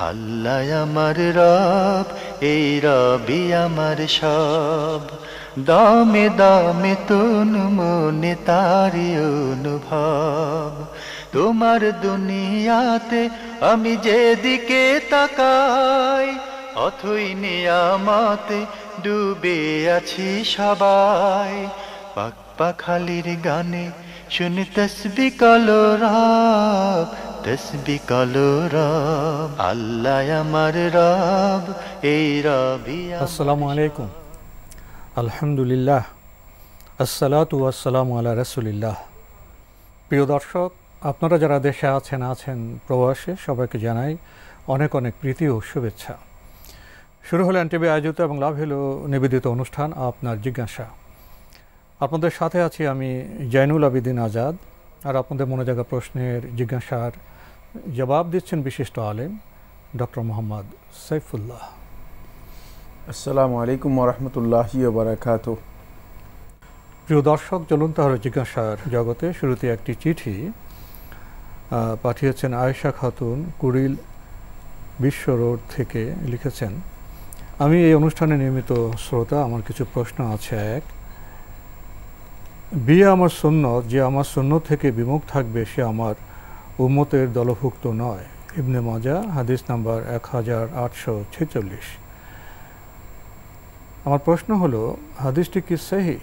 আল্লাহ আমার রব, এই রবি আমার সব। দামে দামে তন মনে তারি অনুভব। তোমার দুনিয়াতে আমি যেদিকে তাকাই, অথই নিয়ামতে ডুবে আছি সবাই। পাক পাখালির গানে শুনি তসবিহ কালো রব, তসবিহ কালো রব। আল্লাহ আমার রব, এই রবি। আসসালামু আলাইকুম, আলহামদুলিল্লাহ, আসসালাতু ওয়াসসালামু আলা রাসূলিল্লাহ। প্রিয় দর্শক, আপনারা যারা দেশে আছেন প্রবাসে, সবাইকে জানাই অনেক অনেক প্রীতি ও শুভেচ্ছা। শুরু হলো এনটিভি আয়োজিত এবং লাভ হলো নিবেদিত অনুষ্ঠান আপনার জিজ্ঞাসা। আপনাদের সাথে আছি আমি জয়নুল আবেদিন আজাদ, আর আপনাদের মনে জাগা প্রশ্নের জিজ্ঞাসার জবাব দিচ্ছেন বিশিষ্ট আলেম ডক্টর মোহাম্মদ সাইফুল্লাহ। আসসালামু আলাইকুম ওয়া রাহমাতুল্লাহি ওয়া বারাকাতুহু। প্রিয় দর্শক, চলুন তাহলে জিজ্ঞাসার জগতে শুরুতে একটি চিঠি পাঠিয়েছেন আয়েশা খাতুন, কুড়িল বিশ্ব রোড থেকে লিখেছেন, আমি এই অনুষ্ঠানে নিয়মিত শ্রোতা। আমার কিছু প্রশ্ন আছে। এক, বিয়ে আমার সুন্নত, যে আমার সুন্নত থেকে বিমুখ থাকবে সে আমার উম্মতের দলভুক্ত নয়। ইবনে মাজাহ হাদিস নাম্বার 1846। আমার প্রশ্ন হলো, হাদিসটি কি সহিহ?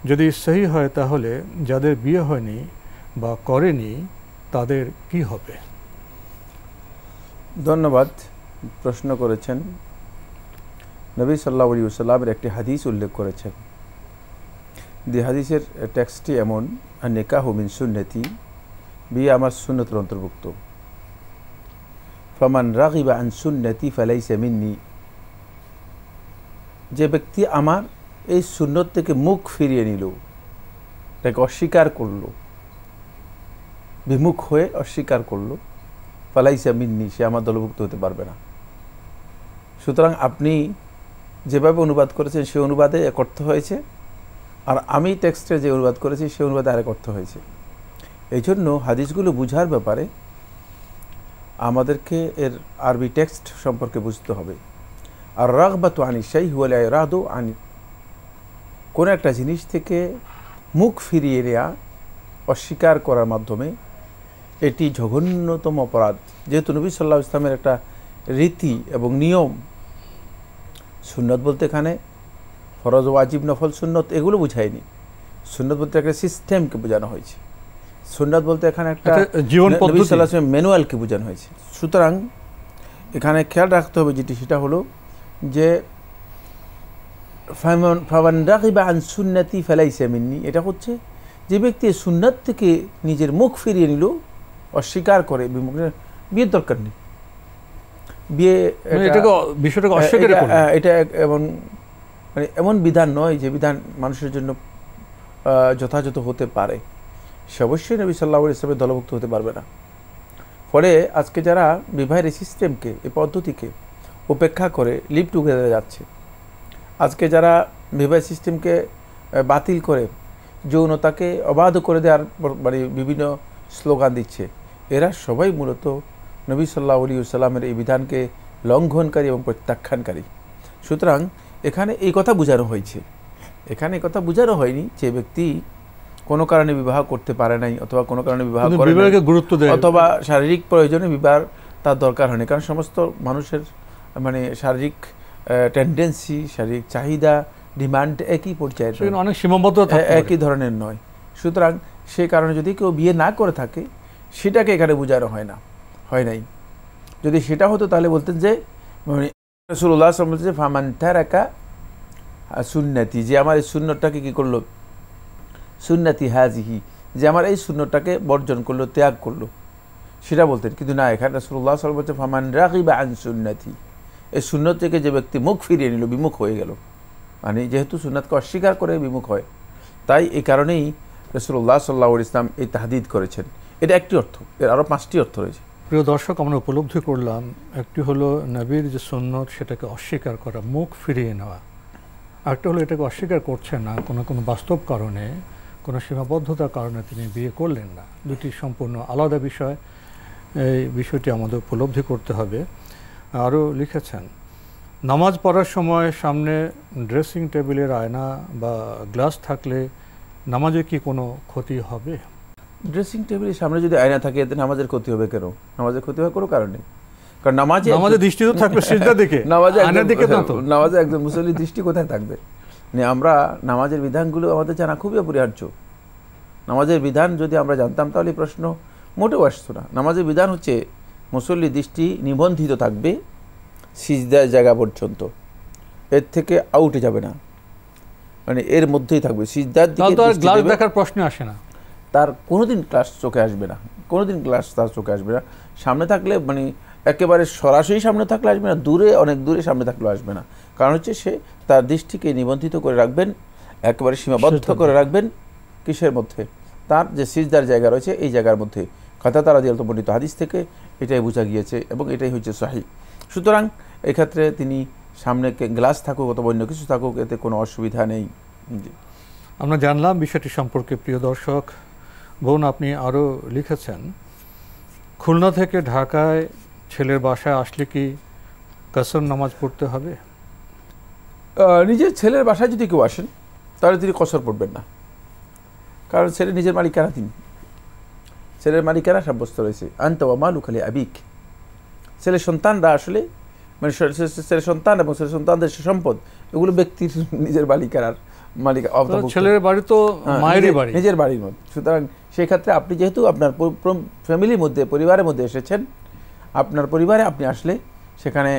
যদি সহিহ হয় তাহলে যাদের বিয়ে হয়নি বা করেনি তাদের কি হবে? ধন্যবাদ। প্রশ্ন করেছেন। নবী সাল্লাল্লাহু আলাইহি ওয়াসাল্লামের একটি হাদিস উল্লেখ করেছেন। যে হাদিসের টেক্সটটি এমন, নিকাহু মিন সুন্নতি, বিয়ে আমার সুন্নতের অন্তর্ভুক্ত। ফামান রাগিবা আন সুন্নতি ফালাইসা মিন্নি, যে ব্যক্তি আমার এই সুন্নত থেকে মুখ ফিরিয়ে নিল, তাকে অস্বীকার করল, বিমুখ হয়ে অস্বীকার করল, ফালাইসা মিন্নি, সে আমার দলভুক্ত হতে পারবে না। সুতরাং আপনি যেভাবে অনুবাদ করেছেন সে অনুবাদে এক অর্থ হয়েছে, আর আমি টেক্সটে যে অনুবাদ করেছি সে অনুবাদে আরেক অর্থ হয়েছে। এই জন্য হাদিসগুলো বুঝার ব্যাপারে আমাদেরকে এর আরবি টেক্সট সম্পর্কে বুঝতে হবে। আর রাগবাতু আনি শাইই ওয়াল ইরাদু আনি, কোনো একটা জিনিস থেকে মুখ ফিরিয়ে নেওয়া, অস্বীকার করার মাধ্যমে, এটি জঘন্যতম অপরাধ। যেহেতু নবী সাল্লাল্লাহু আলাইহি ওয়াসাল্লামের একটা রীতি এবং নিয়ম, সুন্নত বলতে এখানে ফরজ, ওয়াজিব, নফল, সুন্নত এগুলো বুঝায়নি। সুন্নত বলতে একটা সিস্টেমকে বোঝানো হয়েছে। সুন্নত বলতে এখানে একটা জীবন পদ্ধতি, নবী সাল্লাল্লাহু আলাইহি ওয়াসাল্লামের ম্যানুয়ালকে বোঝানো হয়েছে। সুতরাং এখানে খেয়াল রাখতে হবে যেটি, সেটা হলো যে ফামান রাগিবা আন সুন্নতি ফালাইসা মিন্নি, এটা হচ্ছে যে ব্যক্তি সুন্নাত থেকে নিজের মুখ ফিরিয়ে নিল, অস্বীকার করে, বিয়ের দরকার নেই। বিয়ে বিষয়টাকে অস্বীকার করে, এটা এমন মানে এমন বিধান নয় যে বিধান মানুষের জন্য যথাযথ হতে পারে। সে অবশ্যই নবী সাল্লাল্লাহু আলাইহি ওয়াসাল্লামের দলভুক্ত হতে পারবে না। ফলে আজকে যারা বিবাহের এই সিস্টেমকে, এই পদ্ধতিকে উপেক্ষা করে লিভ টুগেদারে যাচ্ছে, আজকে যারা বিবাহ সিস্টেমকে বাতিল করে যৌনতাকে অবাধ করে দেওয়ার মানে বিভিন্ন স্লোগান দিচ্ছে, এরা সবাই মূলত নবী সাল্লাল্লাহু আলাইহি ওয়াসাল্লামের এই বিধানকে লঙ্ঘনকারী এবং প্রত্যাখ্যানকারী। সুতরাং এখানে এই কথা বোঝানো হয়েছে। এখানে এই কথা বোঝানো হয়নি যে ব্যক্তি কোনো কারণে বিবাহ করতে পারে নাই, অথবা কোনো কারণে বিবাহ করে গুরুত্ব দেয়, অথবা শারীরিক প্রয়োজনে বিবাহ তার দরকার হয়নি। কারণ সমস্ত মানুষের মানে শারীরিক টেন্ডেন্সি, শারীরিক চাহিদা, ডিমান্ড একই পর্যায়ে, অনেক সীমাবদ্ধতা একই ধরনের নয়। সুতরাং সেই কারণে যদি কেউ বিয়ে না করে থাকে, সেটাকে এখানে বোঝানো হয় নাই। যদি সেটা হতো তাহলে বলতেন যে রাসূলুল্লাহ সাল্লাল্লাহু আলাইহি ওয়াসাল্লাম ফামান তারাকা সুন্নতি, যে আমার এই সুন্নতটাকে কি করলো, সুন্নতি হাজিহি, যে আমার এই সুন্নতটাকে বর্জন করলো, ত্যাগ করলো, সেটা বলতেন। কিন্তু না, এখানে রাসূলুল্লাহ সাল্লাল্লাহু আলাইহি ওয়াসাল্লাম বলছে ফামান রাগিবা আন সুন্নতি, এই সুন্নত থেকে যে ব্যক্তি মুখ ফিরিয়ে নিল, বিমুখ হয়ে গেল, মানে যেহেতু সুন্নাতকে অস্বীকার করে বিমুখ হয়, তাই এই কারণেই রাসূলুল্লাহ সাল্লাল্লাহু আলাইহি ওয়াসাল্লাম এই তাহদিদ করেছেন। এটা একটি অর্থ, এর আরও 5টি অর্থ রয়েছে। প্রিয় দর্শক, আমরা উপলব্ধি করলাম, একটি হলো নবীর যে সুন্নত সেটাকে অস্বীকার করা, মুখ ফিরিয়ে নেওয়া। আরেকটা হলো এটাকে অস্বীকার করছেন না, কোনো বাস্তব কারণে, কোনো সীমাবদ্ধতার কারণে তিনি বিয়ে করলেন না। দুটি সম্পূর্ণ আলাদা বিষয়। এই বিষয়টি আমাদের উপলব্ধি করতে হবে। আরও লিখেছেন, নামাজ পড়ার সময় সামনে ড্রেসিং টেবিলের আয়না বা গ্লাস থাকলে নামাজে কি কোনো ক্ষতি হবে? ড্রেসিং টেবিলের সামনে যদি আয়না থাকে এতে নামাজের ক্ষতি হবে কেন? নামাজের ক্ষতি হওয়ার কোনো কারণ নেই। কারণ নামাজে দৃষ্টি তো থাকবে সিজদার দিকে, আয়নার দিকে না তো। নামাজে একজন মুসল্লির দৃষ্টি কোথায় থাকবে? আমরা নামাজের বিধানগুলো আমাদের জানা খুবই অপরিহার্য। নামাজের বিধান যদি আমরা জানতাম তাহলে প্রশ্ন মোটেও আসতো না। নামাজের বিধান হচ্ছে মুসল্লির দৃষ্টি নিবন্ধিত থাকবে সিজদার জায়গা পর্যন্ত, এর থেকে আউটে যাবে না, মানে এর মধ্যেই থাকবে সিজদার দিকে। গ্লাস দেখার প্রশ্ন আসে না, তার কোনোদিন গ্লাস চোখে আসবে না, কোনোদিন গ্লাস তার চোখে আসবে না। সামনে থাকলে মানে একেবারে সরাসরি সামনে থাকলে আসবে না, দূরে অনেক দূরে সামনে থাকলেও আসবে না। কারণ হচ্ছে সে তার দৃষ্টিকে নিবন্ধিত করে রাখবেন, একেবারে সীমাবদ্ধ করে রাখবেন কিসের মধ্যে? তার যে সিজদার জায়গা রয়েছে এই জায়গার মধ্যে। কাতাদা রাদিয়াল্লাহু আনহু বর্ণিত হাদিস থেকে এটাই বোঝা গিয়েছে এবং এটাই হচ্ছে সহিহ। সুতরাং এক্ষেত্রে তিনি সামনে গ্লাস থাকুক অথবা অন্য কিছু থাকুক এতে কোনো অসুবিধা নেই। আমরা জানলাম বিষয়টি সম্পর্কে। প্রিয় দর্শক বোন, আপনি আরও লিখেছেন, খুলনা থেকে ঢাকায় ছেলের বাসায় আসলে কি কাসর নামাজ পড়তে হবে? নিজের ছেলের বাসায় যদি কেউ আসেন তাহলে তিনি কসর পড়বেন না, কারণ ছেলে নিজের মালিকানা, তিনি ছেলের মালিকানা সাব্যস্ত রয়েছে। আনতা ওয়া মালুকা লি আবিক। ছেলের সন্তানরা আসলে মানে ছেলের সন্তান এবং ছেলের সন্তানদের সম্পদ এগুলো ব্যক্তির নিজের মালিকানার মালিক, ছেলের বাড়ি তো মায়েরই বাড়ি, নিজের বাড়ির মধ্যে। সুতরাং সেই ক্ষেত্রে আপনি যেহেতু আপনার ফ্যামিলির মধ্যে পরিবারের মধ্যে এসেছেন, আপনার পরিবারে আপনি আসলে সেখানে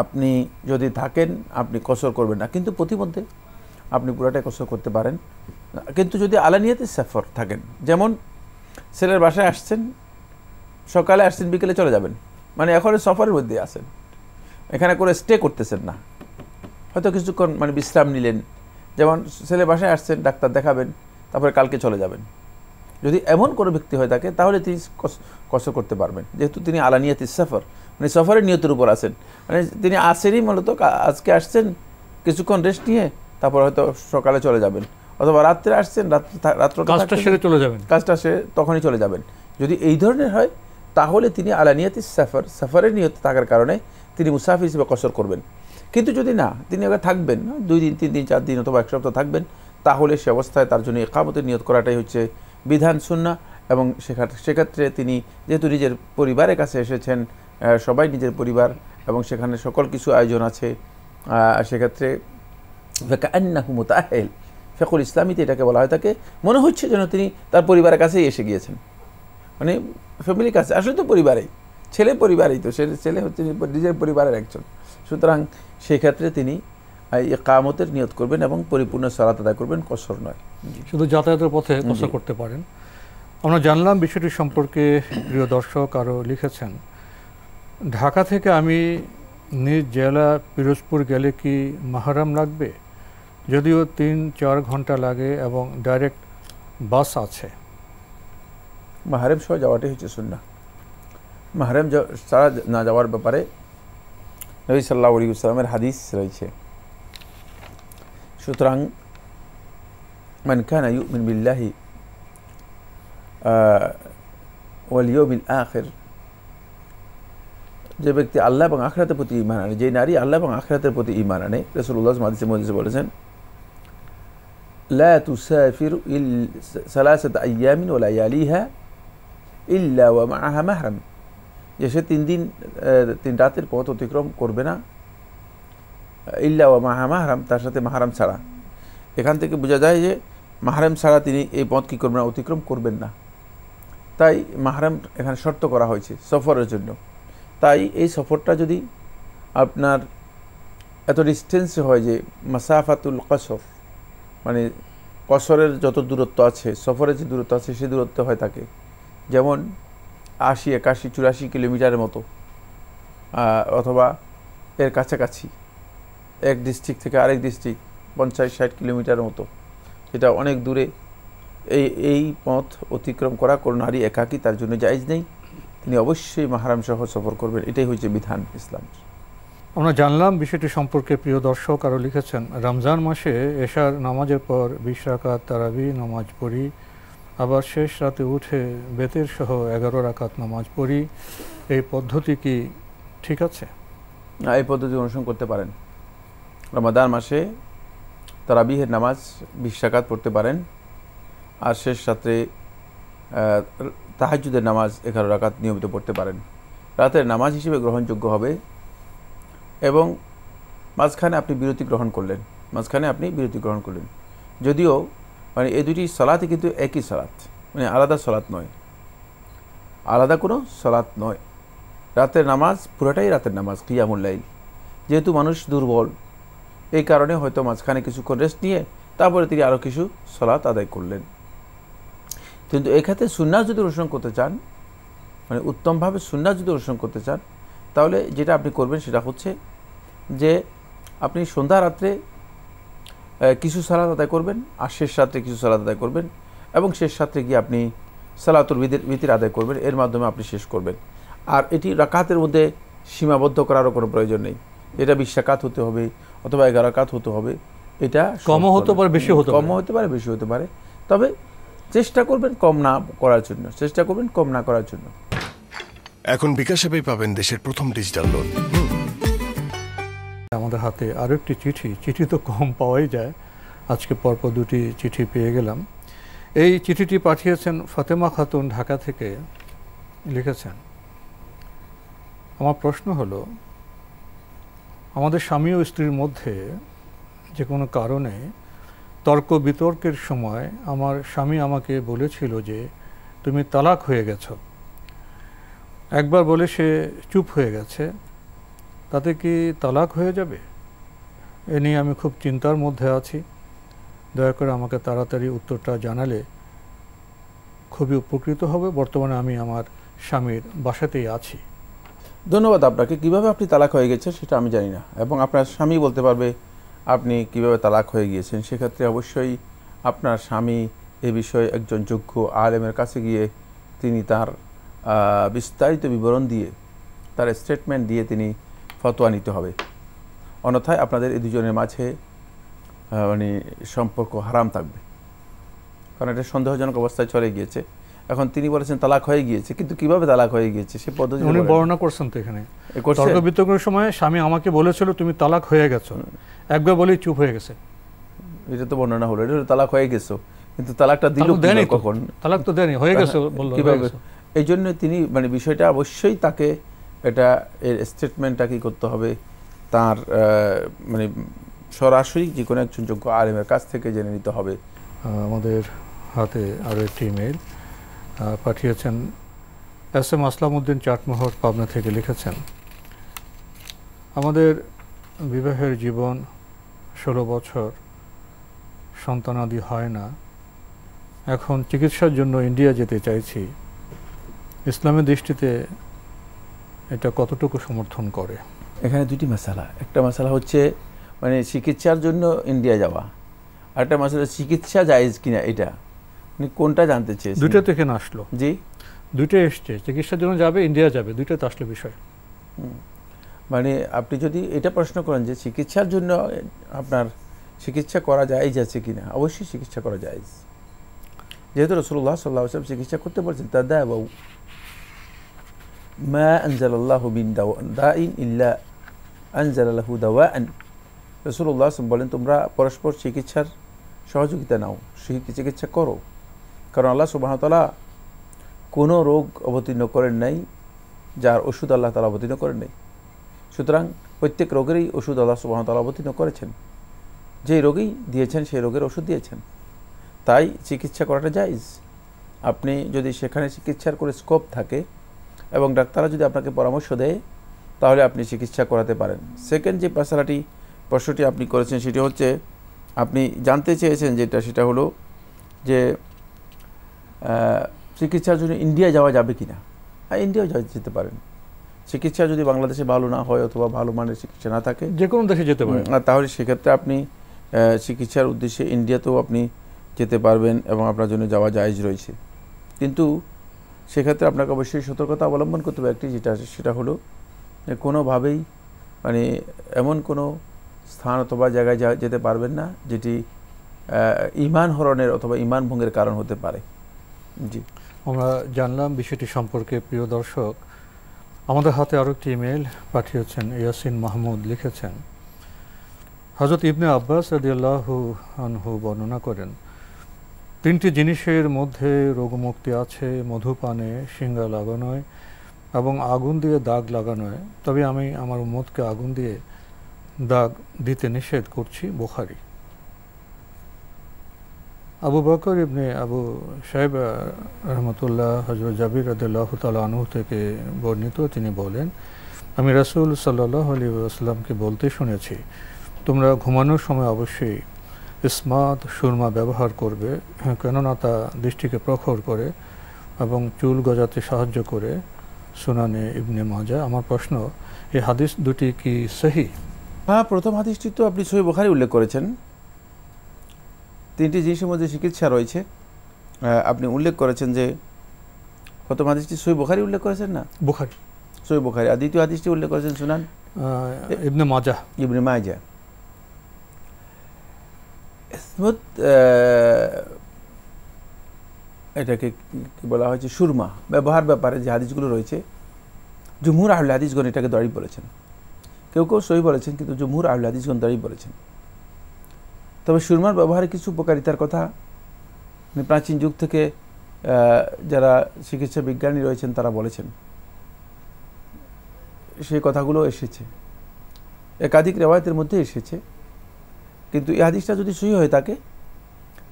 আপনি যদি থাকেন আপনি কসর করবেন না, কিন্তু প্রতিমধ্যে আপনি পুরাটাই কসর করতে পারেন। কিন্তু যদি আলানিয়াতে সফর থাকেন, যেমন ছেলের বাসায় আসছেন, সকালে আসছেন বিকেলে চলে যাবেন, মানে এখন সফরের মধ্যে আছেন, এখানে করে স্টে করতেছেন না, হয়তো কিছুক্ষণ মানে বিশ্রাম নিলেন, যেমন ছেলের বাসায় আসছেন ডাক্তার দেখাবেন তারপরে কালকে চলে যাবেন। যদি এমন কোনো ব্যক্তি হয়ে থাকে তাহলে তিনি কসর করতে পারবেন, যেহেতু তিনি আলানিয়াতে সফর মানে সফরের নিয়তের উপর আছেন। মানে তিনি আসেনই মূলত আজকে আসছেন কিছুক্ষণ রেস্ট নিয়ে তারপর হয়তো সকালে চলে যাবেন, অথবা রাত্রে আসছেন কাজটা সেরে চলে যাবেন, কাজটা সে তখনই চলে যাবেন। যদি এই ধরনের হয় তাহলে তিনি আলানিয়াতে সফরের নিয়ত থাকার কারণে তিনি মুসাফির হিসেবে কসর করবেন। কিন্তু যদি না, তিনি আগে থাকবেন 2 দিন 3 দিন 4 দিন অথবা 1 সপ্তাহ থাকবেন, তাহলে সে অবস্থায় তার জন্য ইকামতের নিয়ত করাটাই হচ্ছে বিধান সুন্নাহ। এবং সেক্ষেত্রে তিনি যেহেতু নিজের পরিবারের কাছে এসেছেন, সবাই নিজের পরিবার এবং সেখানে সকল কিছু আয়োজন আছে, সেক্ষেত্রে ফাকান্নাহু মুতাআহিল, ফিকহুল ইসলামীতে এটাকে বলা হয় থাকে মনে হচ্ছে যেন তিনি তার পরিবারের কাছেই এসে গিয়েছেন, মানে ফ্যামিলির কাছে। আসলে তো পরিবারেই, ছেলে পরিবারেই তো, ছেলে হচ্ছে নিজের পরিবারের একজন। সুতরাং সেই ক্ষেত্রে তিনি ইকামতের নিয়ত করবেন এবং পরিপূর্ণ সালাত আদায় করবেন, কসর নয়। শুধু যাতায়াতের পথে কসর করতে পারেন। আমরা জানলাম বিষয়টি সম্পর্কে। প্রিয় দর্শক আরও লিখেছেন, ঢাকা থেকে আমি নিজ জেলা পিরোজপুর গেলে কি মাহরাম লাগবে? যদিও 3-4 ঘন্টা লাগে এবং ডাইরেক্ট বাস আছে। মাহরাম সহ যাওয়াটাই হচ্ছে সুন্নাহ। মাহরাম ছাড়া না যাওয়ার ব্যাপারে নবী সাল্লাল্লাহু আলাইহি ওয়াসাল্লামের হাদিস রয়েছে। সুতরাং মান কানা ইউমিন বিল্লাহি ওয়াল ইয়াউমিল আখির, যে ব্যক্তি আল্লাহ এবং আখিরাতের প্রতি ঈমান আনে, যে নারী আল্লাহ এবং আখিরাতের প্রতি ঈমান আনে, রাসূলুল্লাহ হাদিসে বলেছেন লা তুসাফিরু সালাসাতা আইয়ামিন ওয়া লায়ালিহা ইল্লা ওয়া মাআহা মাহরাম, যে সে 3 রাতের পথ অতিক্রম করবে না, ইল্লা ওয়া মাআহা মাহরাম, তার সাথে মাহরাম ছাড়া। এখান থেকে বোঝা যায় যে মাহরাম ছাড়া তিনি এই পথ কী করবেন না, অতিক্রম করবেন না। তাই মাহরাম এখানে শর্ত করা হয়েছে সফরের জন্য। তাই এই সফরটা যদি আপনার এত ডিস্টেন্স হয় যে মাসাফাতুল কসর, মানে কসরের যত দূরত্ব আছে, সফরের যে দূরত্ব আছে সে দূরত্ব হয় থাকে, যেমন 80, 81, 84 কিলোমিটারের মতো, অথবা এর কাছাকাছি, এক ডিস্ট্রিক্ট থেকে আরেক ডিস্ট্রিক্ট 50-60 কিলোমিটারের মতো, এটা অনেক দূরে। এই পথ অতিক্রম করা কোনো নারী একাকী তার জন্য জায়েজ নেই, তিনি অবশ্যই মাহরাম সহ সফর করবেন, এটাই হচ্ছে বিধান ইসলাম। আমরা জানলাম বিষয়টি সম্পর্কে। প্রিয় দর্শক আরও লিখেছেন, রমজান মাসে এশার নামাজের পর 20 রাকাত তারাবি নামাজ পড়ি, আবার শেষ রাতে উঠে বেতের সহ 11 রাকাত নামাজ পড়ি। এই পদ্ধতি কি ঠিক আছে? এই পদ্ধতি অনুসরণ করতে পারেন। রমাদান মাসে তারাবিহের নামাজ 20 রাকাত পড়তে পারেন, আর শেষ রাত্রে তাহাজ্জুদের নামাজ 11 রাকাত নিয়মিত পড়তে পারেন। রাতের নামাজ হিসেবে গ্রহণযোগ্য হবে, এবং মাঝখানে আপনি বিরতি গ্রহণ করলেন, যদিও মানে এই দুটি সালাতই কিন্তু একই সালাত, মানে আলাদা সালাত নয়, আলাদা কোনো সালাত নয়। রাতের নামাজ পুরোটাই রাতের নামাজ, কিয়ামুল লাইল। যেহেতু মানুষ দুর্বল, এই কারণে হয়তো মাঝখানে কিছুক্ষণ রেস্ট নিয়ে তারপরে তিনি আরও কিছু সালাত আদায় করলেন। কিন্তু এক্ষেত্রে সুন্নাত যদি অনুসরণ করতে চান, মানে উত্তমভাবে সুন্নাত যদি অনুসরণ করতে চান, তাহলে যেটা আপনি করবেন সেটা হচ্ছে যে আপনি সন্ধ্যা রাত্রে কিছু সালাত আদায় করবেন, আর শেষ রাত্রে কিছু সালাত আদায় করবেন, এবং শেষ রাত্রে গিয়ে আপনি সালাতুল বিতির আদায় করবেন। এর মাধ্যমে আপনি শেষ করবেন। আর এটি রাকাতের মধ্যে সীমাবদ্ধ করারও কোনো প্রয়োজন নেই, এটা 20 রাকাত হতে হবে অথবা 11 রাকাত হতে হবে, এটা কমও হতে পারে, বেশি হতে পারে, তবে চেষ্টা করবেন কম না করার জন্য। এখন বিকাশ অ্যাপে পাবেন দেশের প্রথম ডিজিটাল লোন। আমাদের হাতে আরও একটি চিঠি তো কম পাওয়াই যায়, আজকে পরপর 2টি চিঠি পেয়ে গেলাম। এই চিঠিটি পাঠিয়েছেন ফাতেমা খাতুন, ঢাকা থেকে। লিখেছেন, আমার প্রশ্ন হলো, আমাদের স্বামী ও স্ত্রীর মধ্যে যে কোনো কারণে তর্ক বিতর্কের সময় আমার স্বামী আমাকে বলেছিল যে তুমি তালাক হয়ে গেছো। একবার বলে সে চুপ হয়ে গেছে, তাতে কি তালাক হয়ে যাবে? এ নিয়ে আমি খুব চিন্তার মধ্যে আছি। দয়া করে আমাকে তাড়াতাড়ি উত্তরটা জানালে খুবই উপকৃত হবে। বর্তমানে আমি আমার স্বামীর বাসাতেই আছি। ধন্যবাদ আপনাকে। কিভাবে আপনি তালাক হয়ে গেছেন সেটা আমি জানি না, এবং আপনার স্বামী বলতে পারবে আপনি কিভাবে তালাক হয়ে গিয়েছেন। সেক্ষেত্রে অবশ্যই আপনার স্বামী এ বিষয়ে একজন যোগ্য আলেমের কাছে গিয়ে তিনি তার বিস্তারিত বিবরণ দিয়ে, তার স্টেটমেন্ট দিয়ে তিনি ফতোয়া নিতে হবে। অন্যথায় আপনাদের এই দুজনের মাঝে মানে সম্পর্ক হারাম থাকবে, কারণ এটা সন্দেহজনক অবস্থায় চলে গিয়েছে। এখন তিনি বলেছেন তালাক হয়ে গিয়েছে, কিন্তু কিভাবে তালাক হয়ে গিয়েছে সে পদ্ধতি উনি বর্ণনা করছেন তো এখানে। তর্ক বিতর্কের সময় স্বামী আমাকে বলেছিল তুমি তালাক হয়ে গেছো, একবার বলেই চুপ হয়ে গেছে। এটা তো বর্ণনা হলো, এটা তালাক হয়ে গেছো, কিন্তু তালাকটা দিল কখন? তালাক তো দেয়নি, হয়ে গেছে বলল কিভাবে। এই জন্য তিনি মানে বিষয়টা অবশ্যই তাকে এটা এর স্টেটমেন্টটা কি করতে হবে, তার মানে সরাসরি যে কোনো একজন যোগ্য আলেমের কাছ থেকে জেনে নিতে হবে। আমাদের হাতে আরও একটি ইমেল পাঠিয়েছেন SM আসলামউদ্দিন চাটমোহর, পাবনা থেকে। লিখেছেন, আমাদের বিবাহের জীবন 16 বছর, সন্তানাদি হয় না। এখন চিকিৎসার জন্য ইন্ডিয়া যেতে চাইছি। ইসলামের দৃষ্টিতে এটা কতটুকু সমর্থন করে? এখানে দুটি মাসালা। একটা মাসালা হচ্ছে মানে চিকিৎসার জন্য ইন্ডিয়া যাওয়া, আর একটা মাসালা চিকিৎসা জায়েজ কিনা, এটা মানে কোনটা জানতে চেয়েছেন? দুইটা থেকে না আসলো। জি, দুইটাই এসছে, চিকিৎসার জন্য যাবে, ইন্ডিয়া যাবে, দুইটা তো আসলে বিষয়। মানে আপনি যদি এটা প্রশ্ন করেন যে চিকিৎসার জন্য আপনার চিকিৎসা করা জায়েজ আছে কিনা, অবশ্যই চিকিৎসা করা জায়েজ। যেহেতু রাসূলুল্লাহ সাল্লাল্লাহু আলাইহি ওয়াসাল্লাম চিকিৎসা করতে বলছেন, তাদাওয়াউ মা আনজালাল্লাহু মিন দাইন ইল্লা আনজালা লাহু দাওয়াআন। রাসূলুল্লাহ বলেন তোমরা পরস্পর চিকিৎসার সহযোগিতা নাও, চিকিৎসা করো, কারণ আল্লাহ সুবহানাহু ওয়া তাআলা কোনো রোগ অবতীর্ণ করেন নাই যার ওষুধ আল্লাহ তাআলা অবতীর্ণ করেন নাই। সুতরাং প্রত্যেক রোগেরই ওষুধ আল্লাহ সুবহানাহু ওয়া তাআলা অবতীর্ণ করেছেন, যেই রোগই দিয়েছেন সেই রোগের ওষুধ দিয়েছেন। তাই চিকিৎসা করাটা জায়েজ। আপনি যদি সেখানে চিকিৎসার করে স্কোপ থাকে এবং ডাক্তাররা যদি আপনাকে পরামর্শ দেয়, তাহলে আপনি চিকিৎসা করাতে পারেন। সেকেন্ড যে প্রশ্নটি আপনি করেছেন সেটি হচ্ছে, আপনি জানতে চেয়েছেন সেটা হলো যে চিকিৎসার জন্য ইন্ডিয়া যাওয়া যাবে কি না। হ্যাঁ, ইন্ডিয়াও যেতে পারেন। চিকিৎসা যদি বাংলাদেশে ভালো না হয় অথবা ভালো মানের চিকিৎসা না থাকে, যে কোনো দেশে যেতে পারেন, তাহলে সেক্ষেত্রে আপনি চিকিৎসার উদ্দেশ্যে ইন্ডিয়াতেও আপনি যেতে পারবেন এবং আপনার জন্য যাওয়া জায়েজ রয়েছে। কিন্তু সেক্ষেত্রে আপনাকে অবশ্যই সতর্কতা অবলম্বন করতে হবে। একটি সেটা হলো কোনোভাবেই মানে এমন কোনো স্থান অথবা জায়গায় যেতে পারবেন না যেটি ঈমান হরণের অথবা ঈমান ভঙ্গের কারণ হতে পারে। জি, আমরা জানলাম বিষয়টি সম্পর্কে। প্রিয় দর্শক, আমাদের হাতে আরও একটি ইমেল পাঠিয়েছেন ইয়াসিন মাহমুদ, লিখেছেন হযরত ইবনে আব্বাস রাদিয়াল্লাহু আনহু বর্ণনা করেন, 3টি জিনিসের মধ্যে রোগমুক্তি আছে, মধুপানে, সিঙ্গা লাগানোয় এবং আগুন দিয়ে দাগ লাগানোয়, তবে আমি আমার উম্মতকে আগুন দিয়ে দাগ দিতে নিষেধ করছি। বুখারী। আবু বকর ইবনে আবু শাইবা রহমতুল্লাহ হযরত জাবির রাদিয়াল্লাহু তাআলা আনহু থেকে বর্ণিত, তিনি বলেন, আমি রাসূল সাল্লাল্লাহু আলাইহি ওয়াসাল্লামকে বলতে শুনেছি, তোমরা ঘুমানোর সময় অবশ্যই ইসমাত সুরমা ব্যবহার করবে, কেননা তা দৃষ্টিকে প্রখর করে এবং চুল গজাতে সাহায্য করে। সুনানে ইবনে মাজাহ। আমার প্রশ্ন, এই হাদিস দুটি কি সহিহ? হ্যাঁ, প্রথম হাদিসটি তো আপনি সহিহ বুখারী উল্লেখ করেছেন। 3টি জিনিসের মধ্যে চিকিৎসা রয়েছে, আপনি উল্লেখ করেছেন যে প্রথম হাদিসটি সহিহ বুখারী উল্লেখ করেছেন না? বুখারী, সহিহ বুখারী। আর দ্বিতীয় হাদিসটি উল্লেখ করেছেন সুনান ইবনে মাজাহ। ইবনে মাজাহ। ইসমত, এটাকে কি বলা হয়েছে, সুরমা ব্যবহার ব্যাপারে যে হাদিসগুলো রয়েছে, জুমহুর আহলে হাদিসগণ এটাকে দড়ি বলেছেন। কেউ কেউ সহিহ বলেছেন, কিন্তু জুমহুর আহলে হাদিসগণ দড়ি বলেছেন। তবে সুরমার ব্যবহারে কিছু উপকারিতার কথা প্রাচীন যুগ থেকে যারা চিকিৎসা বিজ্ঞানী রয়েছেন তারা বলেছেন, সেই কথাগুলো এসেছে, একাধিক রেওয়ায়েতের মধ্যে এসেছে। কিন্তু এই হাদিসটা যদি সহিহ হয়ে থাকে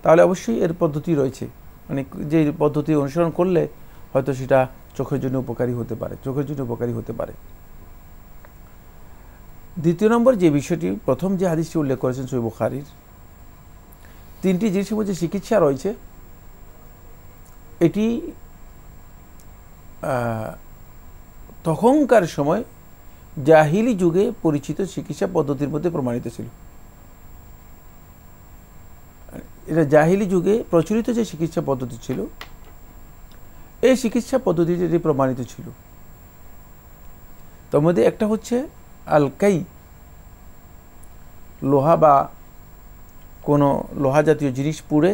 তাহলে অবশ্যই এর পদ্ধতি রয়েছে, মানে যে পদ্ধতি অনুসরণ করলে হয়তো সেটা চোখের জন্য উপকারী হতে পারে, চোখের জন্য উপকারী হতে পারে। দ্বিতীয় নম্বর যে বিষয়টি, প্রথম যে হাদিসটি উল্লেখ করেছেন সহিহ বুখারীর, 3টি জিনিসের মধ্যে চিকিৎসা রয়েছে, এটি তখনকার সময় জাহিলি যুগে পরিচিত চিকিৎসা পদ্ধতির মধ্যে প্রমাণিত ছিল। এটা জাহিলি যুগে প্রচলিত যে চিকিৎসা পদ্ধতি ছিল, এই চিকিৎসা পদ্ধতিটি এটি প্রমাণিত ছিল। তার মধ্যে একটা হচ্ছে আলকাই, লোহা বা কোনো লোহা জাতীয় জিনিস পুড়ে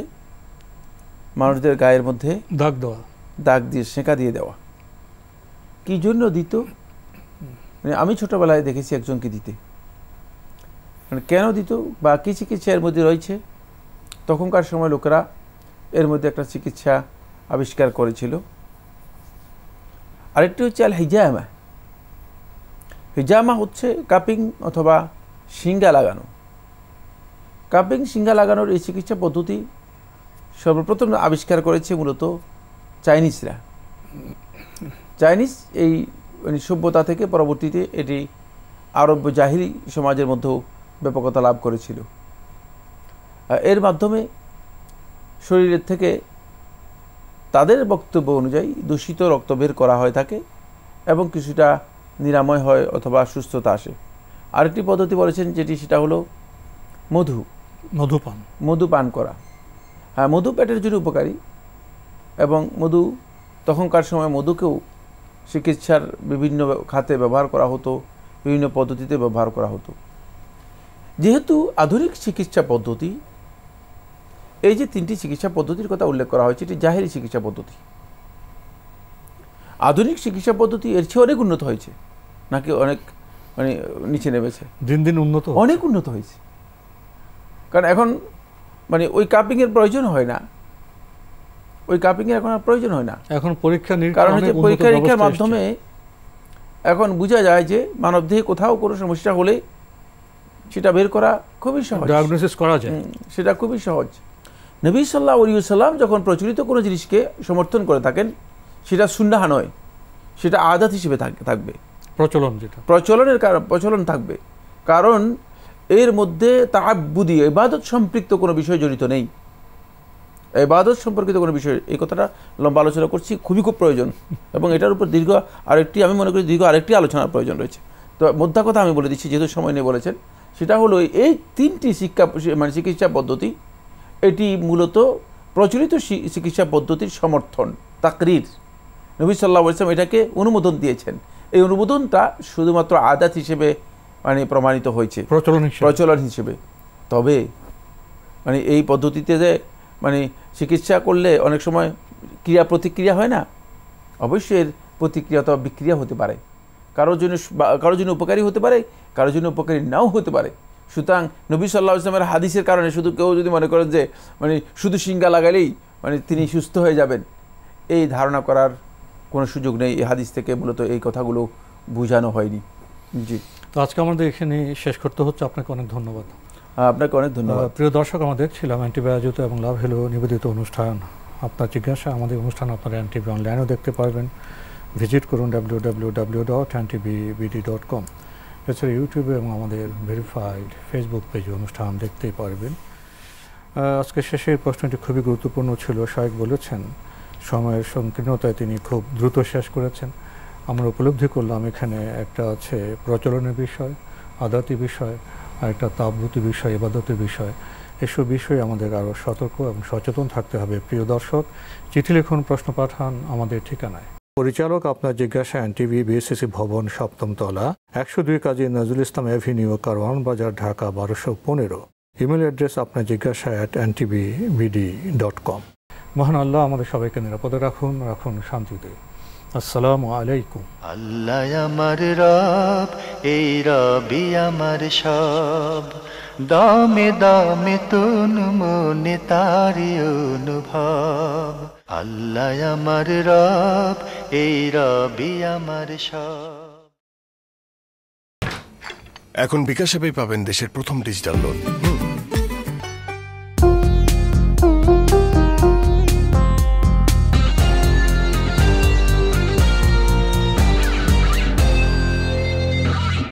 মানুষদের গায়ের মধ্যে দাগ দেওয়া, দাগ দিয়ে সেঁকা দিয়ে দেওয়া। কি জন্য দিত? মানে আমি ছোটবেলায় দেখেছি একজনকে দিতে, মানে কেন দিত বা কি চিকিৎসা এর মধ্যে রয়েছে, তখনকার সময় লোকেরা এর মধ্যে একটা চিকিৎসা আবিষ্কার করেছিল। আরেকটি হচ্ছে আল হিজামা। হিজামা হচ্ছে কাপিং অথবা শিঙ্গা লাগানো। কাপিং শিঙ্গা লাগানোর এই চিকিৎসা পদ্ধতি সর্বপ্রথম আবিষ্কার করেছে মূলত চাইনিজরা। চাইনিজ এই সভ্যতা থেকে পরবর্তীতে এটি আরব জাহিলি সমাজের মধ্যেও ব্যাপকতা লাভ করেছিল। এর মাধ্যমে শরীরের থেকে তাদের বক্তব্য অনুযায়ী দূষিত রক্ত বের করা হয়ে থাকে এবং কিছুটা নিরাময় হয় অথবা সুস্থতা আসে। আরেকটি পদ্ধতি বলেছেন যেটি, সেটা হলো মধু পান করা। হ্যাঁ, মধু পেটের জন্য উপকারী এবং মধু, তখনকার সময় মধুকেও চিকিৎসার বিভিন্ন খাতে ব্যবহার করা হতো, বিভিন্ন পদ্ধতিতে ব্যবহার করা হতো। যেহেতু আধুনিক চিকিৎসা পদ্ধতি, এই যে 3টি চিকিৎসা পদ্ধতির কথা উল্লেখ করা হয়েছে, এটি জাহেরি চিকিৎসা পদ্ধতি। আধুনিক চিকিৎসা পদ্ধতি এর চেয়ে অনেক উন্নত হয়েছে, নাকি অনেক মানে নিচে নেমেছে? দিন দিন উন্নত, অনেক উন্নত হয়েছে। কারণ এখন মানে ওই কাপিংয়ের প্রয়োজন হয় না, ওই কাপিংয়ের এখন আর প্রয়োজন হয় না। এখন পরীক্ষা নিরীক্ষা, কারণ হচ্ছে পরীক্ষা নিরীক্ষার মাধ্যমে এখন বোঝা যায় যে মানবদেহে কোথাও কোনো সমস্যা হলে সেটা বের করা খুবই সহজ, ডায়াগনোসিস করা যায়, সেটা খুবই সহজ। নবী সাল্লাল্লাহু আলাইহি ওয়াসাল্লাম যখন প্রচলিত কোনো জিনিসকে সমর্থন করে থাকেন, সেটা সুন্নাহ নয়, সেটা আদাত হিসেবে থাকবে, প্রচলন, যেটা প্রচলন থাকবে। কারণ এর মধ্যে তাআব্বুদি, ইবাদত সম্পৃক্ত কোনো বিষয় জড়িত নেই, ইবাদত সম্পর্কিত কোনো বিষয়। এই কথাটা লম্বা আলোচনা করছি, খুব প্রয়োজন, এবং এটার উপর আমি মনে করি দীর্ঘ আরেকটি আলোচনার প্রয়োজন রয়েছে। তো মোদ্দা কথা আমি বলে দিচ্ছি, যেহেতু সময় নিয়ে বলেছেন, সেটা হলো এই 3টি চিকিৎসা পদ্ধতি, এটি মূলত প্রচলিত চিকিৎসা পদ্ধতির সমর্থন, তাকরির। নবী সাল্লাল্লাহু আলাইহি ওয়াসাল্লাম এটাকে অনুমোদন দিয়েছেন। এই অনুমোদনটা শুধুমাত্র আদাত হিসেবে মানে প্রমাণিত হয়েছে, প্রচলন হিসেবে। তবে মানে এই পদ্ধতিতে যে মানে চিকিৎসা করলে অনেক সময় ক্রিয়া প্রতিক্রিয়া হয় না, অবশ্যই এর প্রতিক্রিয়া অথবা বিক্রিয়া হতে পারে। কারোর জন্য উপকারী হতে পারে, কারোর জন্য উপকারী নাও হতে পারে। সুতরাং নবী সাল্লাল্লাহু আলাইহি ওয়াসাল্লামের হাদিসের কারণে শুধু কেউ যদি মনে করেন যে শুধু সিঙ্গা লাগালেই তিনি সুস্থ হয়ে যাবেন, এই ধারণা করার কোনো সুযোগ নেই। এই হাদিস থেকে মূলত এই কথাগুলো বোঝানো হয়নি। জি, তো আজকে আমাদের এখানে শেষ করতে হচ্ছে। আপনাকে অনেক ধন্যবাদ। আপনাকে অনেক ধন্যবাদ। প্রিয় দর্শক, আমরা দেখছিলাম এনটিভি আয়োজিত এবং লাভ হলো নিবেদিত অনুষ্ঠান আপনার জিজ্ঞাসা। আমাদের অনুষ্ঠান আপনারা এনটিভি অনলাইনেও দেখতে পারবেন। ভিজিট করুন www.ntvbd.com। এছাড়া ইউটিউবে এবং আমাদের ভেরিফাইড ফেসবুক পেজে অনুষ্ঠান দেখতেই পারবেন। আজকে শেষের প্রশ্নটি খুবই গুরুত্বপূর্ণ ছিল। শায়েখ বলেছেন সময়ের সংকীর্ণতায় তিনি খুব দ্রুত শেষ করেছেন। আমরা উপলব্ধি করলাম এখানে একটা আছে প্রচলনের বিষয়, আদাতি বিষয়, আর একটা তাবুতি বিষয়, ইবাদতের বিষয়। এসব বিষয়ে আমাদের আরও সতর্ক এবং সচেতন থাকতে হবে। প্রিয় দর্শক, চিঠি লিখুন, প্রশ্ন পাঠান আমাদের ঠিকানায়। পরিচালক আপনার জিজ্ঞাসা, এনটিভি, বিএসসিসি ভবন, 7ম তলা, 102 কাজী নজরুল ইসলাম এভিনিউ, কারওয়ান বাজার, ঢাকা 1215। ইমেল অ্যাড্রেস আপনার জিজ্ঞাসা @ntvbd.com। মহান আল্লাহ আমাদের সবাইকে নিরাপদে রাখুন, রাখুন শান্তিতে। আসসালামু আলাইকুম। আল্লাহ আমার রব, এই রবি আমার সব, দামে দামে তুন মনে তারি অনুভব। আল্লাহ আমার রব, এই রবি আমার সব। এখন বিকাশ অ্যাপেই পাবেন দেশের প্রথম ডিজিটাল লোন।